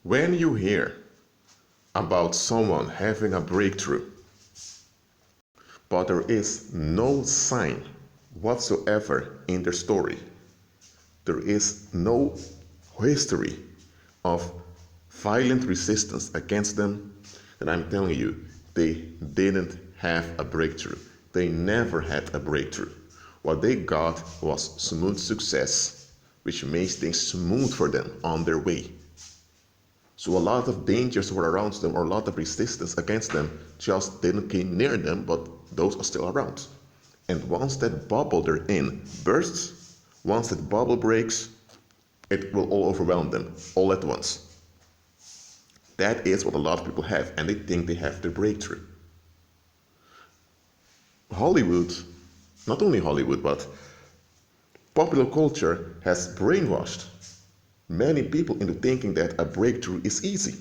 When you hear about someone having a breakthrough, but there is no sign whatsoever in their story, there is no history of violent resistance against them, then I'm telling you, they didn't have a breakthrough. They never had a breakthrough. What they got was smooth success, which makes things smooth for them on their way. So a lot of dangers were around them, or a lot of resistance against them just didn't came near them, but those are still around. And once that bubble they're in bursts, once that bubble breaks, it will all overwhelm them all at once. That is what a lot of people have, and they think they have their breakthrough. Hollywood, not only Hollywood, but popular culture has brainwashed many people into thinking that a breakthrough is easy.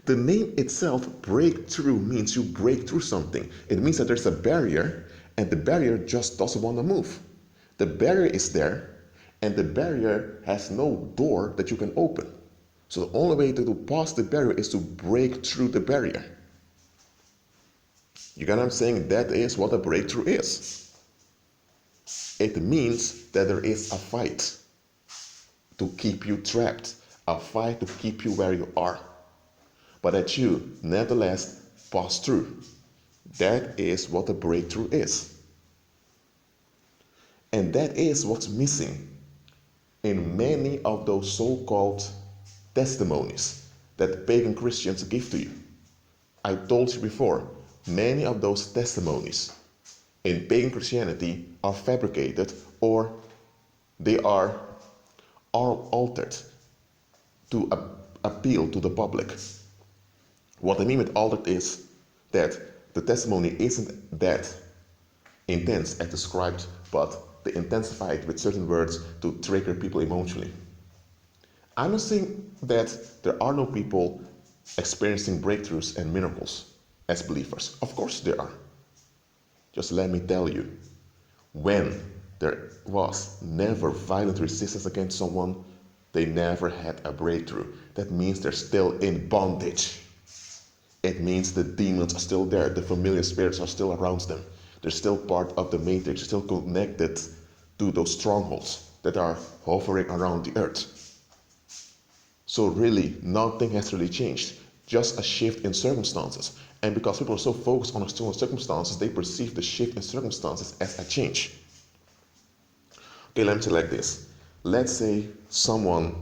The name itself, breakthrough, means you break through something. It means that there's a barrier, and the barrier just doesn't want to move. The barrier is there, and the barrier has no door that you can open. So the only way to pass the barrier is to break through the barrier. You get what I'm saying? That is what a breakthrough is. It means that there is a fight to keep you trapped, a fight to keep you where you are, but that you nevertheless pass through. That is what a breakthrough is. And that is what's missing in many of those so-called testimonies that pagan Christians give to you. I told you before, many of those testimonies in pagan Christianity are fabricated, or they are altered to appeal to the public. What I mean with altered is that the testimony isn't that intense as described, but they intensify it with certain words to trigger people emotionally. I'm not saying that there are no people experiencing breakthroughs and miracles as believers. Of course there are. Just let me tell you, when there was never violent resistance against someone, they never had a breakthrough. That means they're still in bondage. It means the demons are still there, the familiar spirits are still around them. They're still part of the matrix, still connected to those strongholds that are hovering around the earth. So really, nothing has really changed, just a shift in circumstances. And because people are so focused on external circumstances, they perceive the shift in circumstances as a change. Okay, let me say it like this. Let's say someone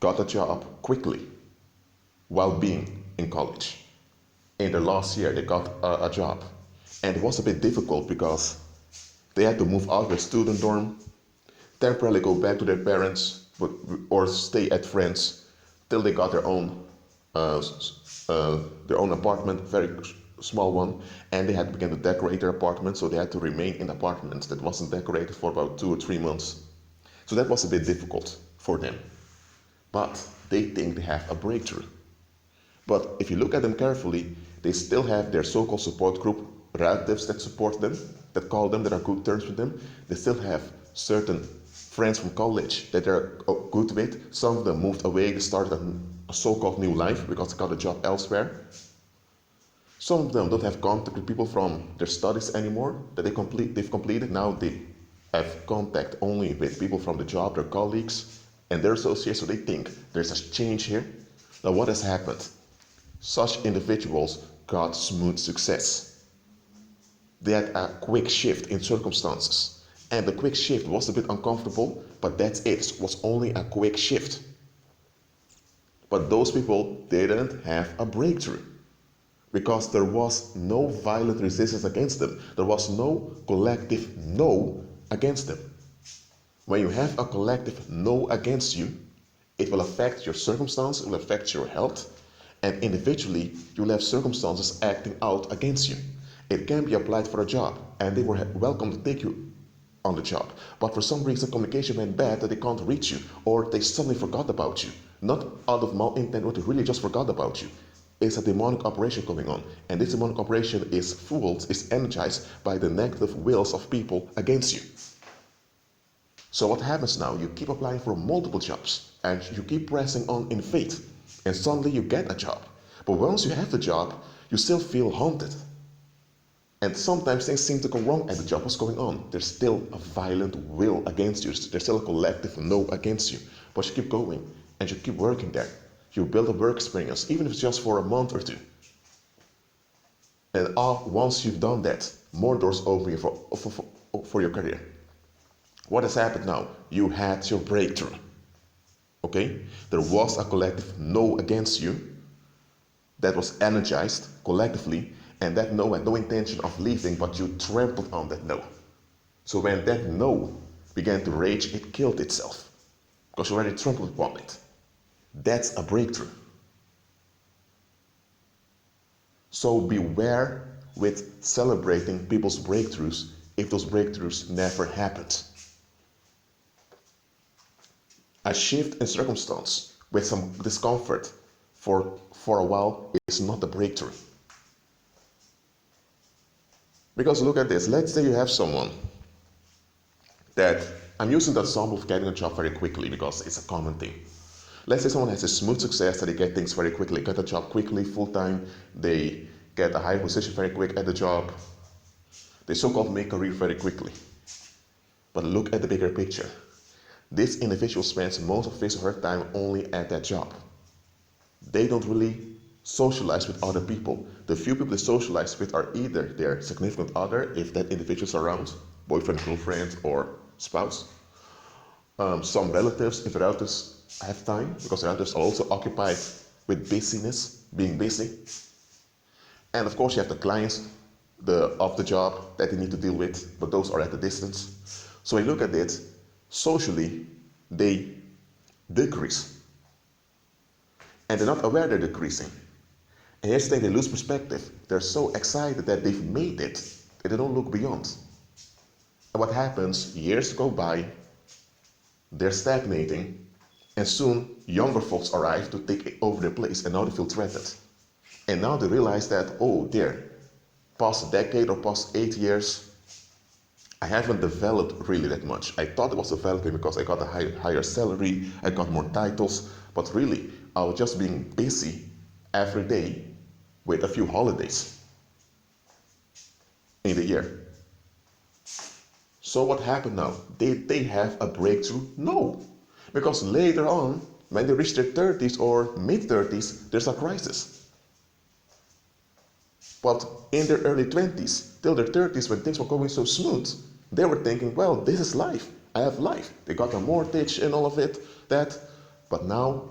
got a job quickly while being in college. In their last year, they got a job. And it was a bit difficult because they had to move out of their student dorm, temporarily go back to their parents, or stay at friends till they got their own apartment, very small one, and they had to begin to decorate their apartment, so they had to remain in apartments that wasn't decorated for about 2 or 3 months. So that was a bit difficult for them. But they think they have a breakthrough. But if you look at them carefully, they still have their so-called support group, relatives that support them, that call them, that are good terms with them. They still have certain friends from college that they're good with. Some of them moved away, they started a so-called new life because they got a job elsewhere. Some of them don't have contact with people from their studies anymore that they've completed. Now they have contact only with people from the job, their colleagues, and their associates, so they think there's a change here. Now what has happened? Such individuals got smooth success. They had a quick shift in circumstances. And the quick shift was a bit uncomfortable, but that's it. It was only a quick shift. But those people didn't have a breakthrough because there was no violent resistance against them. There was no collective no against them. When you have a collective no against you, it will affect your circumstance, it will affect your health, and individually you will have circumstances acting out against you. It can be applied for a job, and they were welcome to take you on the job. But for some reason communication went bad that they can't reach you, or they suddenly forgot about you. Not out of malintent, but they really just forgot about you. It's a demonic operation going on. And this demonic operation is fueled, is energized by the negative wills of people against you. So what happens now? You keep applying for multiple jobs and you keep pressing on in faith, and suddenly you get a job. But once you have the job, you still feel haunted. And sometimes things seem to go wrong at the job. What's going on? There's still a violent will against you. There's still a collective no against you. But you keep going and you keep working there. You build a work experience, even if it's just for a month or two. And once you've done that, more doors open for your career. What has happened now? You had your breakthrough. Okay? There was a collective no against you that was energized collectively, and that no had no intention of leaving, but you trampled on that no. So when that no began to rage, it killed itself because you already trampled upon it. That's a breakthrough. So beware with celebrating people's breakthroughs if those breakthroughs never happened. A shift in circumstance with some discomfort for a while is not a breakthrough. Because look at this. Let's say you have someone that, I'm using the example of getting a job very quickly because it's a common thing. Let's say someone has a smooth success, that they get things very quickly, get a job quickly, full-time, they get a higher position very quick at the job. They so-called make a career very quickly. But look at the bigger picture. This individual spends most of his or her time only at that job. They don't really socialize with other people. The few people they socialize with are either their significant other, if that individual is around, boyfriend, girlfriend, or spouse. Some relatives, if relatives have time, because relatives are also occupied with busyness, being busy. And of course you have the clients of the job that they need to deal with, but those are at a distance. So when you look at it, socially, they decrease. And they're not aware they're decreasing. And here's the thing, they lose perspective. They're so excited that they've made it, that they don't look beyond. And what happens, years go by, they're stagnating, and soon younger folks arrive to take over their place, and now they feel threatened. And now they realize that, oh dear, past a decade or past 8 years, I haven't developed really that much. I thought it was developing because I got a higher salary, I got more titles, but really, I was just being busy every day with a few holidays in the year. So what happened now? They have a breakthrough? No. Because later on, when they reach their 30s or mid-30s, there's a crisis. But in their early 20s, till their 30s, when things were going so smooth, they were thinking, well, this is life. I have life. They got a mortgage and all of it, that. But now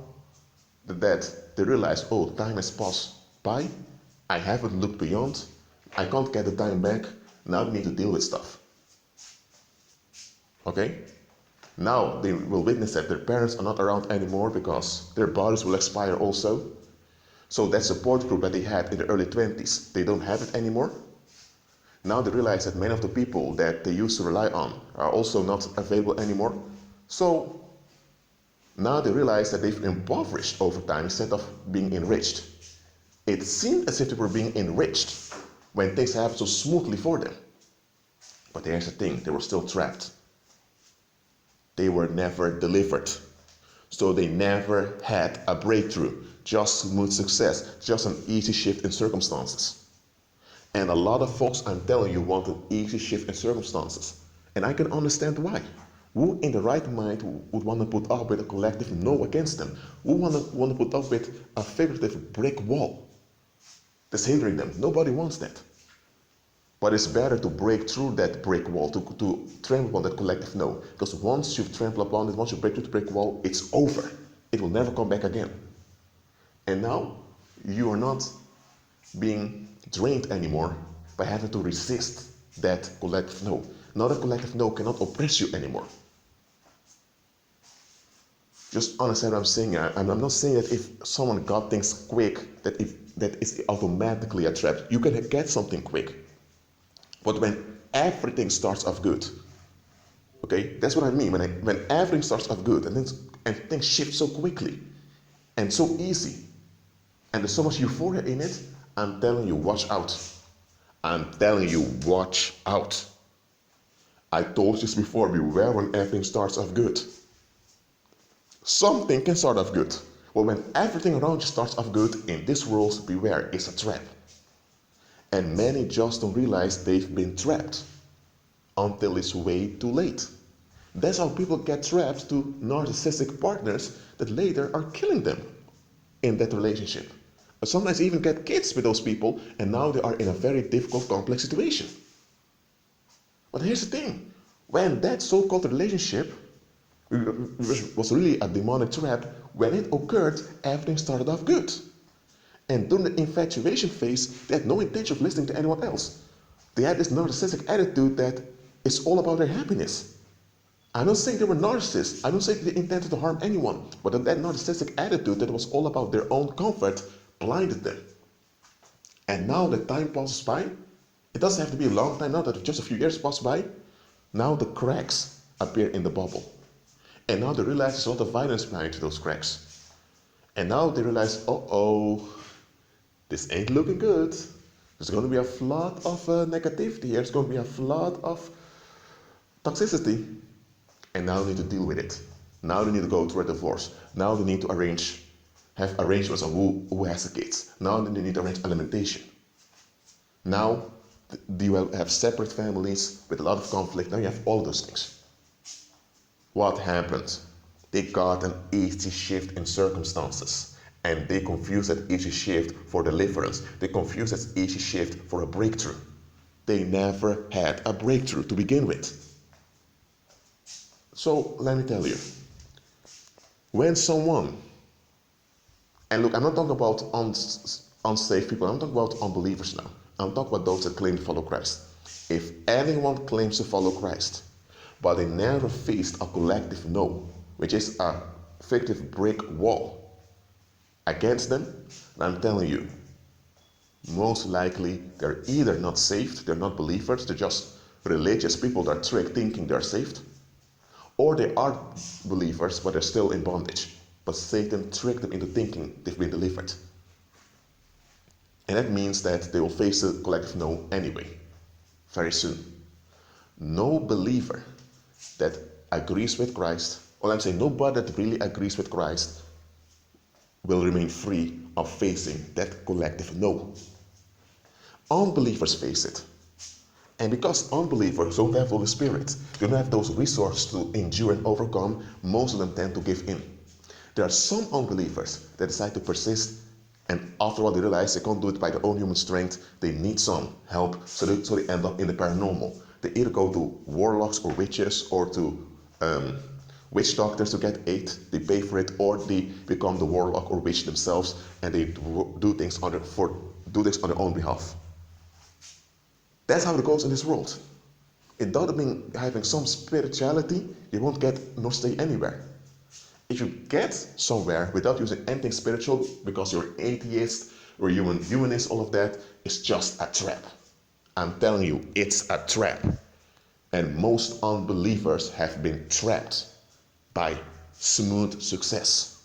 that they realize, oh, time has passed by. I haven't looked beyond. I can't get the time back. Now they need to deal with stuff. Okay? Now they will witness that their parents are not around anymore because their bodies will expire also. So that support group that they had in the early 20s, they don't have it anymore. Now they realize that many of the people that they used to rely on are also not available anymore. So now they realize that they've impoverished over time instead of being enriched. It seemed as if they were being enriched when things happened so smoothly for them. But here's the thing, they were still trapped. They were never delivered. So they never had a breakthrough, just smooth success, just an easy shift in circumstances. And a lot of folks, I'm telling you, want an easy shift in circumstances. And I can understand why. Who in the right mind would want to put up with a collective no against them? Who want to put up with a figurative brick wall that's hindering them? Nobody wants that. But it's better to break through that brick wall, to trample on that collective no. Because once you've trampled upon it, once you break through the brick wall, it's over. It will never come back again. And now, you are not being drained anymore by having to resist that collective no. Now that collective no cannot oppress you anymore. Just understand what I'm saying. I'm not saying that if someone got things quick, that is automatically a trap. You can get something quick. But when everything starts off good, okay, that's what I mean. When everything starts off good and things shift so quickly and so easy, and there's so much euphoria in it, I'm telling you, watch out. I'm telling you, watch out. I told you this before, beware when everything starts off good. Something can start off good, but when everything around you starts off good, in this world, beware, it's a trap. And many just don't realize they've been trapped until it's way too late. That's how people get trapped to narcissistic partners that later are killing them in that relationship. Sometimes even get kids with those people, and now they are in a very difficult, complex situation. But here's the thing, when that so-called relationship was really a demonic trap, when it occurred, everything started off good. And during the infatuation phase, they had no intention of listening to anyone else. They had this narcissistic attitude that it's all about their happiness. I don't say they were narcissists. I don't say they intended to harm anyone. But that narcissistic attitude that was all about their own comfort blinded them. And now that time passes by, it doesn't have to be a long time now, that just a few years pass by, now the cracks appear in the bubble. And now they realize there's a lot of violence behind those cracks. And now they realize, uh-oh, this ain't looking good. There's going to be a flood of negativity here. There's going to be a flood of toxicity. And now they need to deal with it. Now they need to go through a divorce. Now they need to have arrangements on who has the kids. Now they need to arrange alimentation. Now you will have separate families with a lot of conflict. Now you have all those things. What happened? They got an easy shift in circumstances. And they confused that easy shift for deliverance. They confused that easy shift for a breakthrough. They never had a breakthrough to begin with. So let me tell you, when someone, and look, I'm not talking about unsaved people, I'm talking about unbelievers now. I'm talking about those that claim to follow Christ. If anyone claims to follow Christ, but they never faced a collective no, which is a fictive brick wall against them, I'm telling you, most likely they're either not saved, they're not believers, they're just religious people that are tricked thinking they're saved, or they are believers, but they're still in bondage. But Satan tricked them into thinking they've been delivered. And that means that they will face the collective no anyway, very soon. No believer that agrees with Christ, or I'm saying nobody that really agrees with Christ, will remain free of facing that collective no. Unbelievers face it. And because unbelievers don't have the Holy Spirit, they don't have those resources to endure and overcome, most of them tend to give in. There are some unbelievers that decide to persist, and after all they realize they can't do it by their own human strength, they need some help, so they end up in the paranormal. They either go to warlocks or witches or to witch doctors to get aid, they pay for it, or they become the warlock or witch themselves, and they do things on their own behalf. That's how it goes in this world. It doesn't mean having some spirituality, you won't get nor stay anywhere. If you get somewhere without using anything spiritual, because you're atheist or humanist, all of that, it's just a trap. I'm telling you, it's a trap. And most unbelievers have been trapped by smooth success.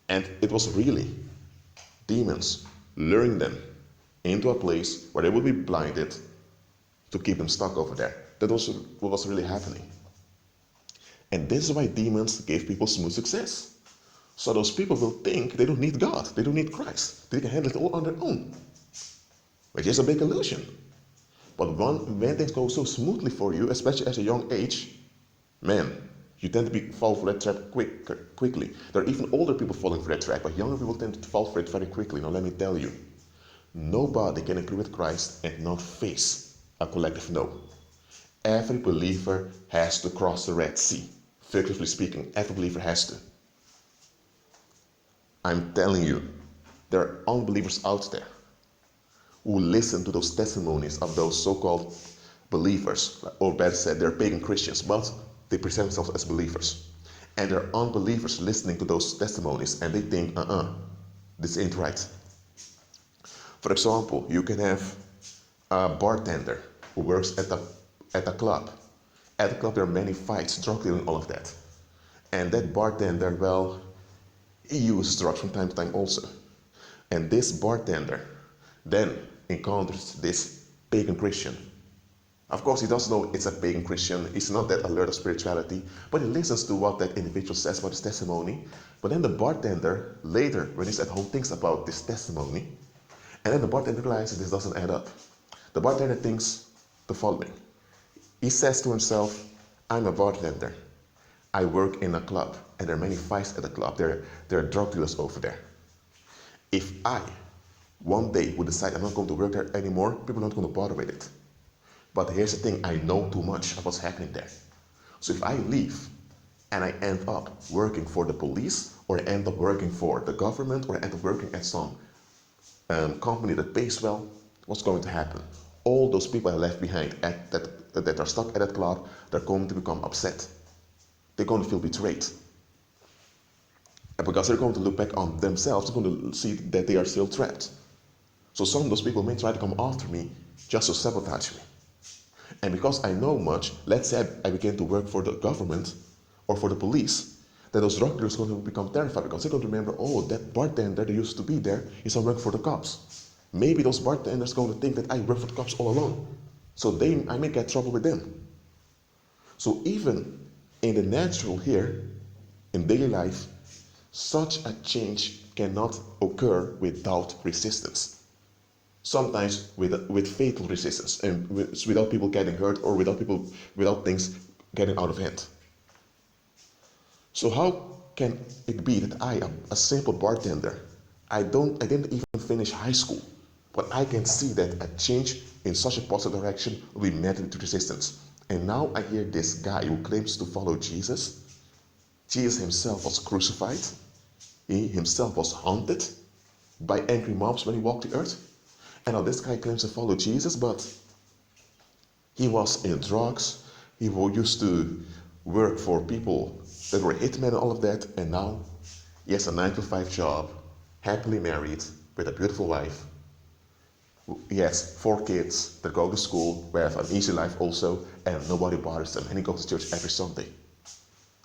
And it was really demons luring them into a place where they would be blinded to keep them stuck over there. That was what was really happening. And this is why demons gave people smooth success. So those people will think they don't need God, they don't need Christ. They can handle it all on their own, which is a big illusion. But when things go so smoothly for you, especially at a young age, man, you tend to fall for that trap quickly. There are even older people falling for that trap, but younger people tend to fall for it very quickly. Now let me tell you, nobody can agree with Christ and not face a collective no. Every believer has to cross the Red Sea. Figuratively speaking, every believer has to. I'm telling you, there are unbelievers out there who listen to those testimonies of those so-called believers, or better said, they're pagan Christians, but they present themselves as believers. And there are unbelievers listening to those testimonies, and they think, this ain't right. For example, you can have a bartender who works at a club. At the club there are many fights, drug dealing, all of that. And that bartender, well, he uses drugs from time to time also. And this bartender then encounters this pagan Christian, Of course, he doesn't know it's a pagan Christian. He's not that alert of spirituality, but he listens to what that individual says about his testimony. But then the bartender, later, when he's at home, thinks about this testimony, and then the bartender realizes this doesn't add up. The bartender thinks the following. He says to himself, I'm a bartender. I work in a club, and there are many fights at the club. There are drug dealers over there. If I, one day, would decide I'm not going to work there anymore, people are not going to bother with it. But here's the thing, I know too much of what's happening there. So if I leave and I end up working for the police, or I end up working for the government, or I end up working at some company that pays well, what's going to happen? All those people I left behind that are stuck at that club, they're going to become upset. They're going to feel betrayed. And because they're going to look back on themselves, they're going to see that they are still trapped. So some of those people may try to come after me just to sabotage me. And because I know much, let's say I begin to work for the government or for the police, then those drug dealers are going to become terrified because they're going to remember, oh, that bartender that used to be there is on work for the cops. Maybe those bartenders are going to think that I work for the cops all along. So I may get trouble with them. So even in the natural here, in daily life, such a change cannot occur without resistance. Sometimes with fatal resistance and without people getting hurt or without things getting out of hand. So how can it be that I am a simple bartender? I didn't even finish high school, but I can see that a change in such a positive direction will be met with resistance. And now I hear this guy who claims to follow Jesus. Jesus himself was crucified. He himself was haunted by angry mobs when he walked the earth. And now this guy claims to follow Jesus, but he was in drugs. He used to work for people that were hitmen and all of that. And now he has a 9-to-5 job, happily married, with a beautiful wife. He has 4 kids that go to school, who have an easy life also, and nobody bothers them. And he goes to church every Sunday.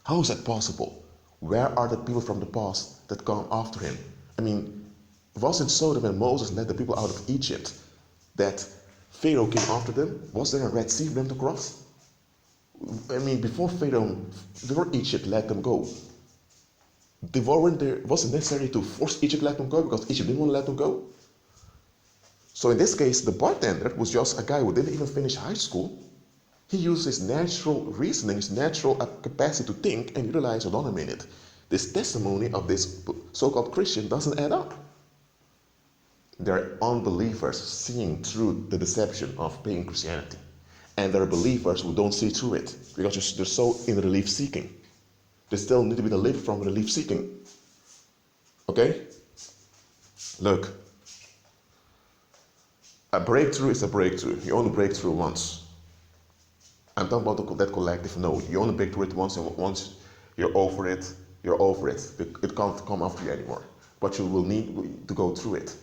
How is that possible? Where are the people from the past that come after him? I mean, wasn't so that when Moses led the people out of Egypt, that Pharaoh came after them? Was there a Red Sea for them to cross? I mean, before Egypt let them go, it wasn't necessary to force Egypt to let them go because Egypt didn't want to let them go. So in this case, the bartender was just a guy who didn't even finish high school. He used his natural reasoning, his natural capacity to think, and he realized, hold on a minute, this testimony of this so-called Christian doesn't add up. There are unbelievers seeing through the deception of pagan Christianity. And there are believers who don't see through it because they're so in relief seeking. They still need to be delivered from relief seeking. Okay? Look, a breakthrough is a breakthrough. You only break through once. I'm talking about that collective no. You only break through it once, and once you're over it, you're over it. It can't come after you anymore. But you will need to go through it.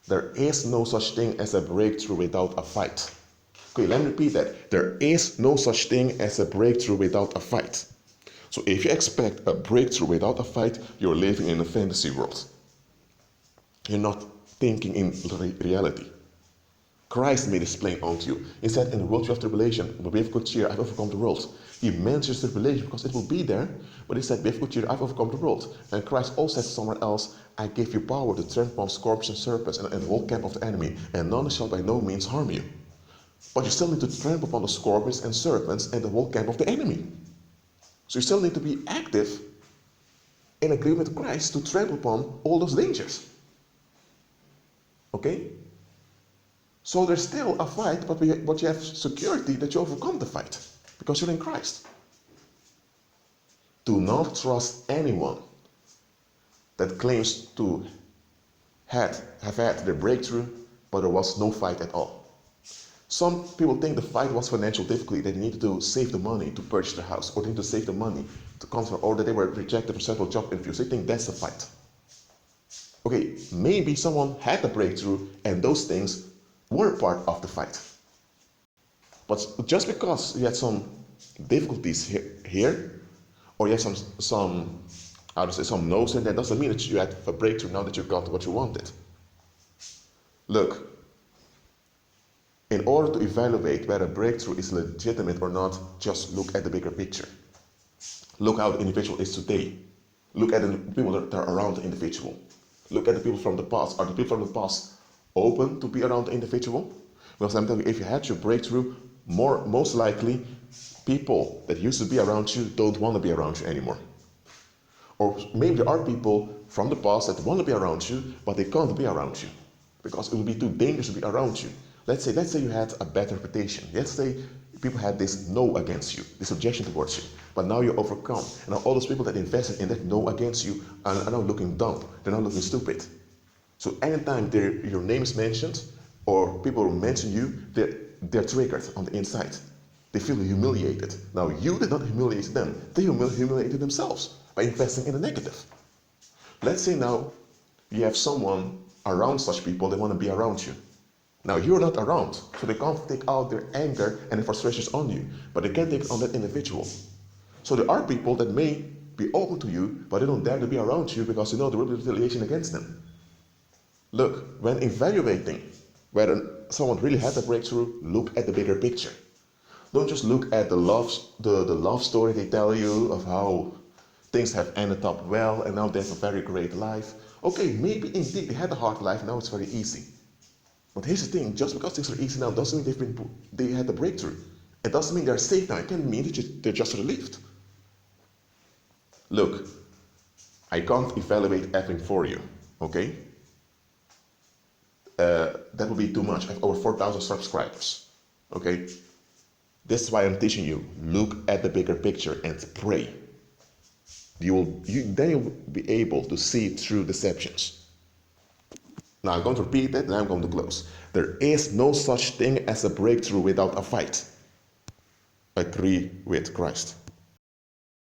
There is no such thing as a breakthrough without a fight. Okay, let me repeat that. There is no such thing as a breakthrough without a fight. So if you expect a breakthrough without a fight, you're living in a fantasy world. You're not thinking in reality. Christ made this plain unto you. He said, in the world you have tribulation, but be of good cheer, I've overcome the world. He mentions tribulation because it will be there, but he said, be of good cheer, I've overcome the world. And Christ also said somewhere else, I give you power to trample upon scorpions and serpents and the whole camp of the enemy, and none shall by no means harm you. But you still need to trample upon the scorpions and serpents and the whole camp of the enemy. So you still need to be active in agreement with Christ to trample upon all those dangers. Okay? So there's still a fight, but you have security that you overcome the fight because you're in Christ. Do not trust anyone that claims to have had their breakthrough, but there was no fight at all. Some people think the fight was financial difficulty, that they needed to save the money to purchase the house, or they need to save the money to transfer, or that they were rejected for several job interviews. They think that's the fight. Okay, maybe someone had a breakthrough and those things were part of the fight. But just because you had some difficulties here or you had some no's, and that doesn't mean that you had a breakthrough now that you got what you wanted. Look, In order to evaluate whether a breakthrough is legitimate or not, just look at the bigger picture. Look how the individual is today. Look at the people that are around the individual. Look at the people from the past. Are the people from the past open to be around the individual? Because I'm telling you, if you had your breakthrough, most likely people that used to be around you don't want to be around you anymore. Or maybe there are people from the past that want to be around you, but they can't be around you because it would be too dangerous to be around you. Let's say you had a bad reputation. Let's say people had this no against you, this objection towards you, but now you're overcome. And now all those people that invested in that no against you are now looking dumb. They're now looking stupid. So anytime your name is mentioned or people mention you, they're triggered on the inside. They feel humiliated. Now you did not humiliate them. They humiliated themselves by investing in the negative. Let's say now you have someone around such people that want to be around you. Now you're not around, so they can't take out their anger and their frustrations on you, but they can take it on that individual. So there are people that may be open to you, but they don't dare to be around you because there will be retaliation against them. Look, when evaluating whether someone really had a breakthrough, look at the bigger picture. Don't just look at the love story they tell you of how things have ended up well and now they have a very great life. Okay, maybe indeed they had a hard life, now it's very easy. But here's the thing, just because things are easy now doesn't mean they had a breakthrough. It doesn't mean they're safe now. It can mean that they're just relieved. Look, I can't evaluate everything for you, okay? That would be too much. I have over 4,000 subscribers, okay? This is why I'm teaching you. Look at the bigger picture and pray. Then you'll be able to see through deceptions. Now I'm going to repeat it and I'm going to close. There is no such thing as a breakthrough without a fight. Agree with Christ.